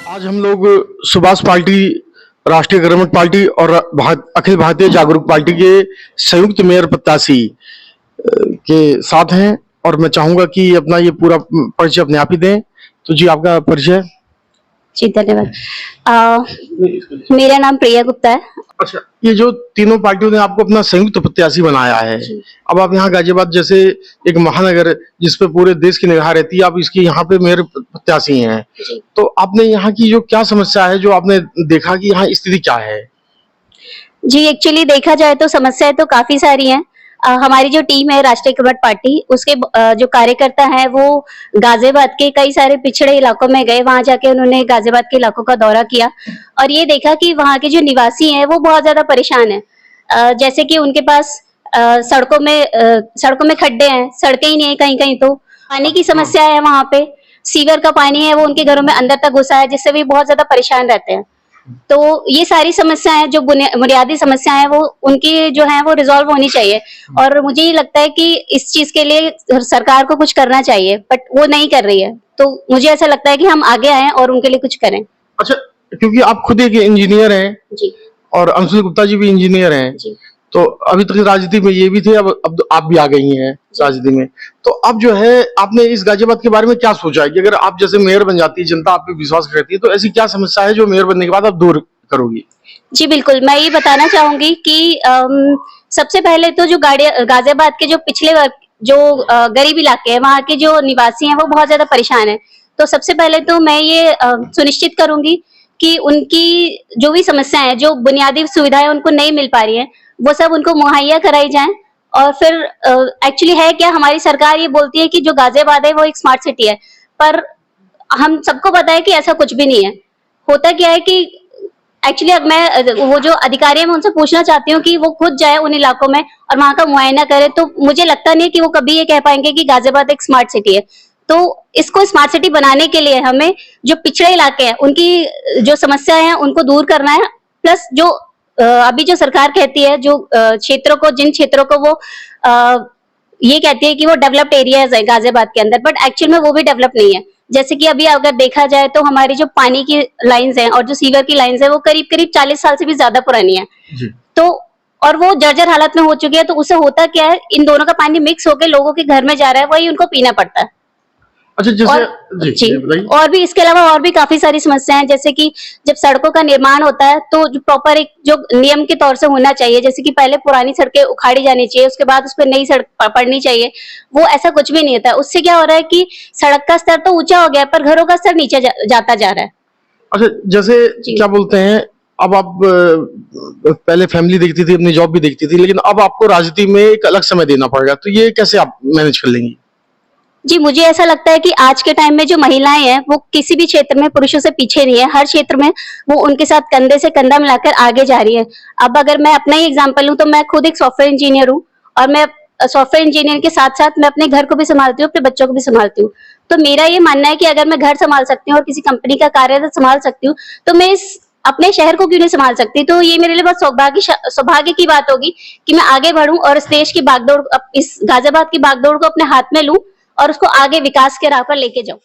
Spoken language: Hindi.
आज हम लोग सुभाष पार्टी, राष्ट्रीय गणतंत्र पार्टी और अखिल भारतीय जागरूक पार्टी के संयुक्त मेयर प्रत्याशी के साथ हैं और मैं चाहूंगा कि अपना ये पूरा परिचय अपने आप ही दें। तो जी, आपका परिचय। जी धन्यवाद। मेरा नाम प्रिया गुप्ता है। अच्छा, ये जो तीनों पार्टियों ने आपको अपना संयुक्त प्रत्याशी बनाया है, अब आप यहाँ गाजियाबाद जैसे एक महानगर जिसपे पूरे देश की निगाह रहती है, आप इसकी यहाँ पे मेयर प्रत्याशी हैं, तो आपने यहाँ की जो क्या समस्या है, जो आपने देखा कि यहाँ स्थिति क्या है? जी, एक्चुअली देखा जाए तो समस्याएं तो काफी सारी हैं। हमारी जो टीम है राष्ट्रीय गणतंत्र पार्टी, उसके जो कार्यकर्ता हैं वो गाजियाबाद के कई सारे पिछड़े इलाकों में गए। वहां जाके उन्होंने गाजियाबाद के इलाकों का दौरा किया और ये देखा कि वहां के जो निवासी हैं वो बहुत ज्यादा परेशान हैं। जैसे कि उनके पास सड़कों में खड्डे हैं, सड़कें ही नहीं है, कहीं कहीं तो पानी की समस्या है। वहां पे सीवर का पानी है वो उनके घरों में अंदर तक घुसा है, जिससे वे बहुत ज्यादा परेशान रहते हैं। तो ये सारी समस्याएं जो बुनियादी समस्याएं हैं वो उनकी जो है वो रिजॉल्व होनी चाहिए और मुझे ये लगता है कि इस चीज के लिए सरकार को कुछ करना चाहिए, बट वो नहीं कर रही है। तो मुझे ऐसा लगता है कि हम आगे आए और उनके लिए कुछ करें। अच्छा, क्योंकि आप खुद एक इंजीनियर हैं जी और अंशुल गुप्ता जी भी इंजीनियर हैं जी। तो अभी तक राजनीति में ये भी थे, अब आप भी आ गई हैं राजनीति में, तो अब जो है आपने इस गाजियाबाद के बारे में क्या सोचा है कि अगर आप जैसे मेयर बन जाती है, जनता आप पे विश्वास करती है, तो ऐसी क्या समस्या है जो मेयर बनने के बाद आप दूर करोगी? जी बिल्कुल, मैं ये बताना चाहूंगी कि सबसे पहले तो जो गाजियाबाद के जो पिछले वर्ग जो गरीब इलाके हैं, वहाँ के जो निवासी हैं वो बहुत ज्यादा परेशान है। तो सबसे पहले तो मैं ये सुनिश्चित करूंगी कि उनकी जो भी समस्याएं हैं, जो बुनियादी सुविधाएं उनको नहीं मिल पा रही है, वो सब उनको मुहैया कराई जाए। और फिर एक्चुअली है क्या, हमारी सरकार ये बोलती है कि जो गाजियाबाद है वो एक स्मार्ट सिटी है, पर हम सबको पता है कि ऐसा कुछ भी नहीं है। होता क्या है कि एक्चुअली अब मैं वो जो अधिकारी है मैं उनसे पूछना चाहती हूँ कि वो खुद जाए उन इलाकों में और वहां का मुआयना करे, तो मुझे लगता नहीं कि वो कभी ये कह पाएंगे कि गाजियाबाद एक स्मार्ट सिटी है। तो इसको स्मार्ट सिटी बनाने के लिए हमें जो पिछड़े इलाके हैं उनकी जो समस्या है उनको दूर करना है, प्लस जो अभी जो सरकार कहती है जो क्षेत्रों को, जिन क्षेत्रों को वो ये कहती है कि वो डेवलप्ड एरियाज है गाजियाबाद के अंदर, बट एक्चुअल में वो भी डेवलप नहीं है। जैसे कि अभी अगर देखा जाए तो हमारी जो पानी की लाइंस हैं और जो सीवर की लाइंस है वो करीब करीब 40 साल से भी ज्यादा पुरानी है जी। तो और वो जर्जर हालत में हो चुकी है। तो उससे होता क्या है, इन दोनों का पानी मिक्स होकर लोगों के घर में जा रहा है, वही उनको पीना पड़ता है। अच्छा, जैसे जी और भी इसके अलावा और भी काफी सारी समस्याएं हैं, जैसे कि जब सड़कों का निर्माण होता है तो जो प्रॉपर एक जो नियम के तौर से होना चाहिए, जैसे कि पहले पुरानी सड़कें उखाड़ी जानी चाहिए, उसके बाद उस पर नई सड़क पड़नी चाहिए, वो ऐसा कुछ भी नहीं होता। उससे क्या हो रहा है कि सड़क का स्तर तो ऊंचा हो गया पर घरों का स्तर नीचे जाता जा रहा है। अच्छा, जैसे क्या बोलते हैं, अब आप पहले फैमिली देखती थी, अपनी जॉब भी देखती थी, लेकिन अब आपको राजनीति में एक अलग समय देना पड़ेगा, तो ये कैसे आप मैनेज कर लेंगी? जी, मुझे ऐसा लगता है कि आज के टाइम में जो महिलाएं हैं वो किसी भी क्षेत्र में पुरुषों से पीछे नहीं है। हर क्षेत्र में वो उनके साथ कंधे से कंधा मिलाकर आगे जा रही है। अब अगर मैं अपना ही एग्जांपल लूं तो मैं खुद एक सॉफ्टवेयर इंजीनियर हूं और मैं सॉफ्टवेयर इंजीनियर के साथ साथ मैं अपने घर को भी संभालती हूँ, अपने बच्चों को भी संभालती हूँ। तो मेरा ये मानना है कि अगर मैं घर संभाल सकती हूँ और किसी कंपनी का कार्यरत संभाल सकती हूँ, तो मैं इस अपने शहर को क्यों नहीं संभाल सकती? तो ये मेरे लिए बहुत सौभाग्य की बात होगी कि मैं आगे बढ़ूं और इस देश की बागडोर, इस गाजियाबाद की बागडोर को अपने हाथ में लूं और उसको आगे विकास के राह पर लेके जाऊं।